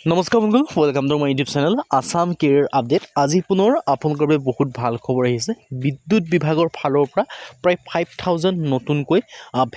নমস্কাৰ বন্ধু, welcome to my YouTube channel Assam career update. আজি পুনৰ আপোনালোকৰ বাবে বহুত ভাল খবৰ আহিছে। বিদ্যুৎ বিভাগৰ ফালৰ পৰা প্ৰায় 5000 নতুনকৈ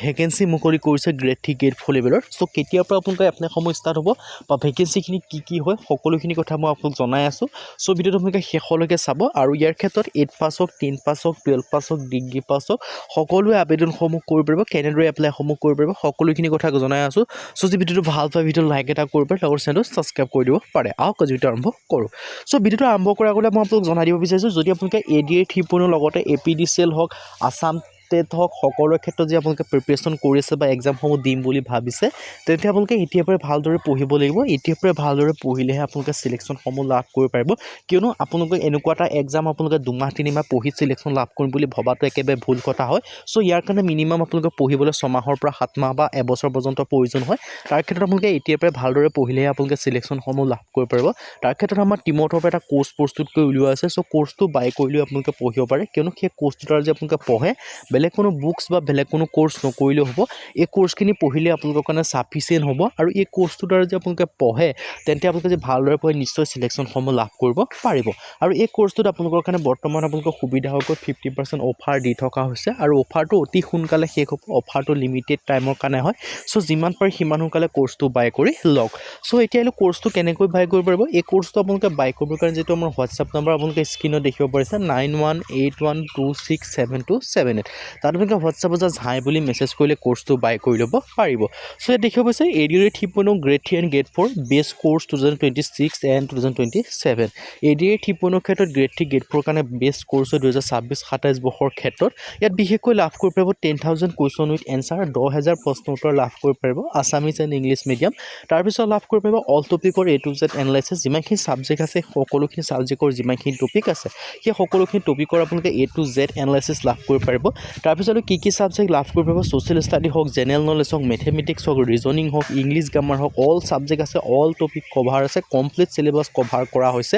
ভেকেঞ্চি মুকলি কৰিছে গ্ৰেড 3 গ্ৰেড 4 লেভেলৰ। চ' কেতিয়াৰ পৰা আপোনালোকে এপ্লাই সময় ষ্টাৰ্ট হ'ব বা ভেকেঞ্চিখিনি কি হয় সকলোখিনি কথা মই আপোনালোক জনাই আছোঁ। চ' ভিডিঅ'টো আপোনালোকে শেষলৈকে চাব আৰু ইয়াৰ ক্ষেত্ৰত 8 পাছ হওক 10 পাছ হওক 12 পাছ হওক ডিগ্ৰী পাছ হওক সকলোৱে আবেদনসমূহ কৰিব পাৰিব, কেনেদৰে এপ্লাইসমূহ কৰিব পাৰিব সকলোখিনি কথা জনাই আছোঁ। চ' যদি ভিডিঅ'টো ভাল পায় ভিডিঅ'টো লাইক এটা কৰিব পাৰে, লগৰ চেনেলটো ছাবস্ক্ৰাইব কৰি দিব পাৰে। আহক ভিডিঅ'টো আৰম্ভ কৰোঁ। চ' ভিডিঅ'টো আৰম্ভ কৰাৰ আগতে মই আপোনালোক জনাই দিব বিচাৰিছোঁ, যদি আপোনালোকে ADA 3.0 লগতে APDCL হওক আসাম টেট হওক সকলোৰে ক্ষেত্ৰত যে আপোনালোকে প্ৰিপেৰেশ্যন কৰি আছে বা এক্সামসমূহ দিম বুলি ভাবিছে, তেন্তে আপোনালোকে এতিয়াৰ পৰাই ভালদৰে পঢ়িব লাগিব। এতিয়াৰ পৰাই ভালদৰে পঢ়িলেহে আপোনালোকে চিলেকশ্যনসমূহ লাভ কৰিব পাৰিব। কিয়নো আপোনালোকে এনেকুৱা এটা এক্সাম আপোনালোকে 2-3 মাহ পঢ়ি চিলেকশ্যন লাভ কৰিম বুলি ভবাটো একেবাৰে ভুল কথা হয়। চ' ইয়াৰ কাৰণে মিনিমাম আপোনালোকে পঢ়িবলৈ 6 মাহৰ পৰা 7 মাহ বা এবছৰ পৰ্যন্ত প্ৰয়োজন হয়। তাৰ ক্ষেত্ৰত আপোনালোকে এতিয়াৰ পৰাই ভালদৰে পঢ়িলেহে আপোনালোকে চিলেকশ্যনসমূহ লাভ কৰিব পাৰিব। তাৰ ক্ষেত্ৰত আমাৰ টিমৰ পৰা এটা কোৰ্চ প্ৰস্তুত কৰি উলিওৱা আছে। চ' কোৰ্চটো বাই কৰিলেও আপোনালোকে পঢ়িব পাৰে, কিয়নো সেই কোৰ্চটোৰ দ্বাৰা যে আপোনালোকে পঢ়ে, বেলেগ কোনো বুকছ বা বেলেগ কোনো কোৰ্চ নকৰিলেও হ'ব। এই কোৰ্চখিনি পঢ়িলে আপোনালোকৰ কাৰণে ছাফিচিয়েণ্ট হ'ব আৰু এই কোৰ্চটোৰ দ্বাৰা যে আপোনালোকে পঢ়ে, তেন্তে আপোনালোকে যে ভালদৰে পঢ়ে নিশ্চয় চিলেকশ্যনসমূহ লাভ কৰিব পাৰিব। আৰু এই কোৰ্চটোত আপোনালোকৰ কাৰণে বৰ্তমান আপোনালোকৰ সুবিধা হৈ গ'ল 50% অফাৰ দি থকা হৈছে আৰু অফাৰটো অতি সোনকালে শেষ হ'ব। অফাৰটো লিমিটেড টাইমৰ কাৰণে হয়। চ' যিমান পাৰে সিমান সোনকালে কোৰ্চটো বাই কৰি লওক। চ' এতিয়া কোৰ্চটো কেনেকৈ বাই কৰিব পাৰিব, এই কোৰ্চটো আপোনালোকে বাই কৰিবৰ কাৰণে যিটো আমাৰ হোৱাটছআপ নম্বৰ আপোনালোকে স্ক্ৰীনত দেখিব পাৰিছে 9181267278, তাত আপোনালোকে হোৱাটছআপত জাষ্ট হাই বুলি মেছেজ কৰিলে কোৰ্চটো বাই কৰি ল'ব পাৰিব। চ' ইয়াত দেখিব পাৰিছে ADA 3.0 grade 3 and grade 4 best course 2026 and 2027। ADA 3.0 ক্ষেত্ৰত গ্ৰেড 3 গ্ৰেড 4 কাৰণে বেষ্ট কোৰ্চ হয় 2026-27 বৰ্ষৰ ক্ষেত্ৰত। ইয়াত বিশেষকৈ লাভ কৰিব পাৰিব 10,000 কুৱেশ্যন উইথ এনচাৰ, 10,000 প্ৰশ্ন উত্তৰ লাভ কৰিব পাৰিব আছামিজ এণ্ড ইংলিছ মিডিয়াম। তাৰপিছত লাভ কৰিব পাৰিব অল টপিকৰ A to Z এনালাইচিছ, যিমানখিনি ছাবজেক্ট আছে সকলোখিনি ছাবজেক্টৰ যিমানখিনি টপিক আছে সেই সকলোখিনি টপিকৰ আপোনালোকে A to Z এনালাইচিছ লাভ কৰিব পাৰিব। তাৰপিছত কি ছাবজেক্ট লাভ কৰিব পাৰিব, ছ'চিয়েল ষ্টাডি হওক, জেনেৰেল নলেজ হওক, মেথমেটিক্স হওক, ৰিজনিং হওক, ইংলিছ গ্ৰামাৰ হওক, অল ছাবজেক্ট আছে, অল টপিক কভাৰ আছে, কমপ্লিট চিলেবাছ কভাৰ কৰা হৈছে।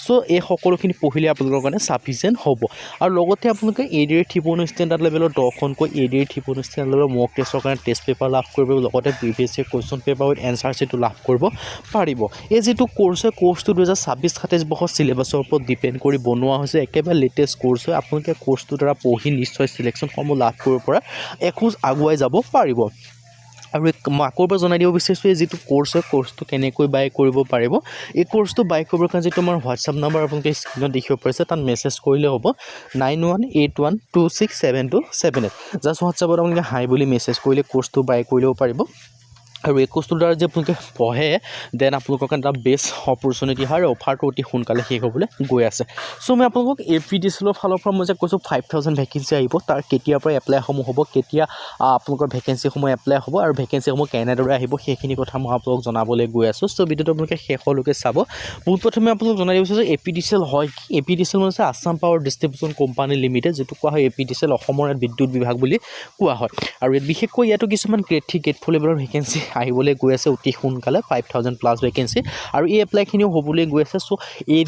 চ' এই সকলোখিনি পঢ়িলে আপোনালোকৰ কাৰণে ছাফিচিয়েণ্ট হ'ব। আৰু লগতে আপোনালোকে ADA 3.0 ষ্টেণ্ডাৰ্ড লেভেলৰ 10খনকৈ ADA 3.0 ষ্টেণ্ডাৰ্ড লেভেলৰ মক টেষ্টৰ কাৰণে টেষ্ট পেপাৰ লাভ কৰিব পাৰিব, লগতে previous year question paper with answer শ্বীটটো লাভ কৰিব পাৰিব। এই যিটো কোৰ্চ হয়, কোৰ্চটো 2026-27 বৰ্ষৰ চিলেবাছৰ ওপৰত ডিপেণ্ড কৰি বনোৱা হৈছে। একেবাৰে লেটেষ্ট কোৰ্চ হয়। আপোনালোকে কোৰ্চটোৰ দ্বাৰা পঢ়ি নিশ্চয় চিলেকশ্যনসমূহ লাভ কৰিব পৰা এখোজ আগুৱাই যাব পাৰিব। আৰু মই আকৌ এবাৰ জনাই দিব বিচাৰিছোঁ, এই যিটো কোৰ্চ হয় কোৰ্চটো কেনেকৈ বাই কৰিব পাৰিব। এই কোৰ্চটো বাই কৰিবৰ কাৰণে যিটো আমাৰ হোৱাটছআপ নম্বৰ আপোনালোকে স্ক্ৰীনত দেখিব পাৰিছে, তাত মেছেজ কৰিলে হ'ব 9181267278। জাষ্ট হোৱাটছআপত আপোনালোকে হাই বুলি মেছেজ কৰিলে কোৰ্চটো বাই কৰি ল'ব পাৰিব। আৰু এই কোৰ্চটোৰ দ্বাৰা যে আপোনালোকে পঢ়ে, দেন আপোনালোকৰ কাৰণে এটা বেষ্ট অপৰচুনিটি হয় আৰু অফাৰটো অতি সোনকালে শেষ হ'বলৈ গৈ আছে। চ' মই আপোনালোকক APDCL ফালৰ পৰা মই যে কৈছোঁ 5000 ভেকেঞ্চি আহিব, তাৰ কেতিয়াৰ পৰা এপ্লাইসমূহ হ'ব, কেতিয়া আপোনালোকৰ ভেকেঞ্চিসমূহ এপ্লাই হ'ব আৰু ভেকেঞ্চিসমূহ কেনেদৰে আহিব সেইখিনি কথা মই আপোনালোকক জনাবলৈ গৈ আছোঁ। চ' ভিডিঅ'টো আপোনালোকে শেষলৈকে চাব। পোনপ্ৰথমে আপোনালোক জনাই দিব বিচাৰিছোঁ APDCL হয় কি। APDCL হৈছে Assam power distribution company limited, যিটো কোৱা হয় APDCL, অসমৰ বিদ্যুৎ বিভাগ বুলি কোৱা হয়। আৰু বিশেষকৈ ইয়াতো কিছুমান গ্ৰেড 3 গ্ৰেড 4 লেভেলৰ ভেকেঞ্চি আহিবলৈ গৈ আছে অতি সোনকালে, 5000+ ভেকেঞ্চি, আৰু এই এপ্লাইখিনিও হ'বলৈ গৈ আছে। চ' এই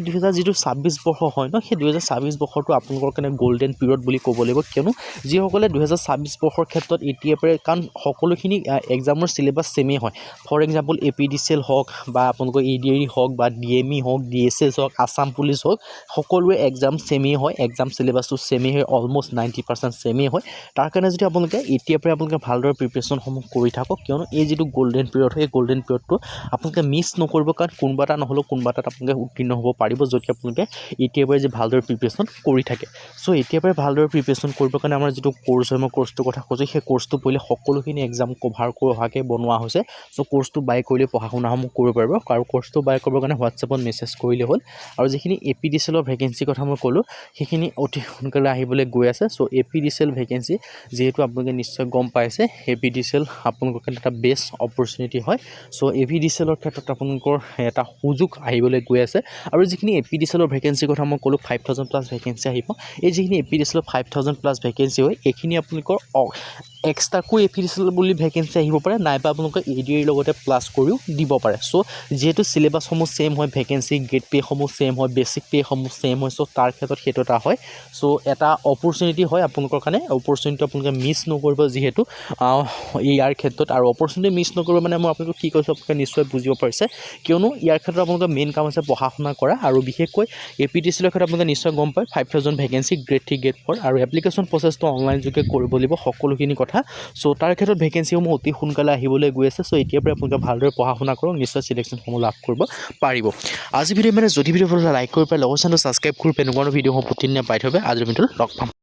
2026 বৰ্ষ হয় ন, সেই 2026 বৰ্ষটো আপোনালোকৰ কাৰণে গ'ল্ডেন পিৰিয়ড বুলি ক'ব লাগিব। কিয়নো যিসকলে 2026 বৰ্ষৰ ক্ষেত্ৰত এতিয়াৰ পৰাই, কাৰণ সকলোখিনি এক্সামৰ চিলেবাছ ছেমেই হয়। ফৰ এক্সাম্পল APDCL হওক বা আপোনালোকৰ ADA হওক বা DME হওক, DSS হওক, আছাম পুলিচ হওক, সকলোৰে এক্সাম ছেমেই হয়। এক্সাম চিলেবাছটো ছেমেই হয়, অলম'ষ্ট 90% ছেমেই হয়। তাৰ কাৰণে যদি আপোনালোকে এতিয়াৰ পৰাই আপোনালোকে ভালদৰে প্ৰিপেৰেশ্যনসমূহ কৰি থাকক, কিয়নো এই যিটো গ'ল্ডেন পিৰিয়ড হয়, এই গ'ল্ডেন পিৰিয়ডটো আপোনালোকে মিছ নকৰিব, কাৰণ কোনোবা এটা নহ'লেও কোনোবা এটাত আপোনালোকে উত্তীৰ্ণ হ'ব পাৰিব যদি আপোনালোকে এতিয়াৰ পৰাই যে ভালদৰে প্ৰিপেৰেশ্যন কৰি থাকে। চ' এতিয়াৰ পৰাই ভালদৰে প্ৰিপেৰেশ্যন কৰিবৰ কাৰণে আমাৰ যিটো কোৰ্চ হয়, মই কোৰ্চটোৰ কথা কৈছোঁ, সেই কোৰ্চটো পঢ়িলে সকলোখিনি এক্সাম কভাৰ কৰি অহাকৈ বনোৱা হৈছে। চ' কোৰ্চটো বাই কৰিলে পঢ়া শুনাসমূহ কৰিব পাৰিব। আৰু কোৰ্চটো বাই কৰিবৰ কাৰণে হোৱাটছআপত মেছেজ কৰিলে হ'ল। আৰু যিখিনি APDCL ভেকেঞ্চিৰ কথা মই ক'লোঁ, সেইখিনি অতি সোনকালে আহিবলৈ গৈ আছে। চ' APDCL ভেকেঞ্চি যিহেতু আপোনালোকে নিশ্চয় গম পাইছে, APDCL আপোনালোকৰ কাৰণে এটা বেষ্ট অপৰচুনিটি হয়। চ' APDCLৰ ক্ষেত্ৰত আপোনালোকৰ এটা সুযোগ আহিবলৈ গৈ আছে। আৰু যিখিনি APDCLৰ ভেকেঞ্চিৰ কথা মই ক'লোঁ 5000+ ভেকেঞ্চি আহিব। এই যিখিনি APDCLৰ 5000+ ভেকেঞ্চি হয়, এইখিনি আপোনালোকৰ এক্সট্ৰাকৈ APDCL বুলি ভেকেঞ্চি আহিব পাৰে, নাইবা আপোনালোকে ADAৰ লগতে প্লাছ কৰিও দিব পাৰে। চ' যিহেতু চিলেবাছসমূহ ছেম হয়, ভেকেঞ্চি গ্ৰেড পে'সমূহ ছেম হয়, বেছিক পে'সমূহ ছেম হয়, চ' তাৰ ক্ষেত্ৰত সেইটো এটা হয়। চ' এটা অপৰচুনিটি হয় আপোনালোকৰ কাৰণে, অপৰচুনিটি আপোনালোকে মিছ নকৰিব যিহেতু ইয়াৰ ক্ষেত্ৰত। আৰু অপৰচুনিটি মিছ নকৰিব মানে মই আপোনালোকক কি কৈছোঁ আপোনালোকে নিশ্চয় বুজিব পাৰিছে কিয়নো ইয়াৰ ক্ষেত্ৰত আপোনালোকৰ মেইন কাম আছে পঢ়া শুনা কৰা আৰু বিশেষকৈ APTCৰ ক্ষেত্ৰত আপোনালোকে নিশ্চয় গম পায় 5000 ভেকেঞ্চি গ্ৰেড 3 গ্ৰেড 4 আৰু এপ্লিকেশ্যন প্ৰচেছটো অনলাইন যোগে কৰিব লাগিব সকলোখিনি কথা চ' তাৰ ক্ষেত্ৰত ভেকেঞ্চিসমূহ অতি সোনকালে আহিবলৈ গৈ আছে চ' এতিয়াৰ পৰা আপোনালোকে ভালদৰে পঢ়া শুনা কৰক নিশ্চয় চিলেকশ্যনসমূহ লাভ কৰিব পাৰিব আজি ভিডিঅ' মানে যদি ভিডিঅ' ভাল লাইক কৰি পাই লগৰ চেনেলটো ছাবস্ক্ৰাইব কৰি এনেকুৱা ভিডিঅ'সমূহ প্ৰতিদিনে পাই থ'বে আজিৰ ভিডিঅ'ত লগ পাম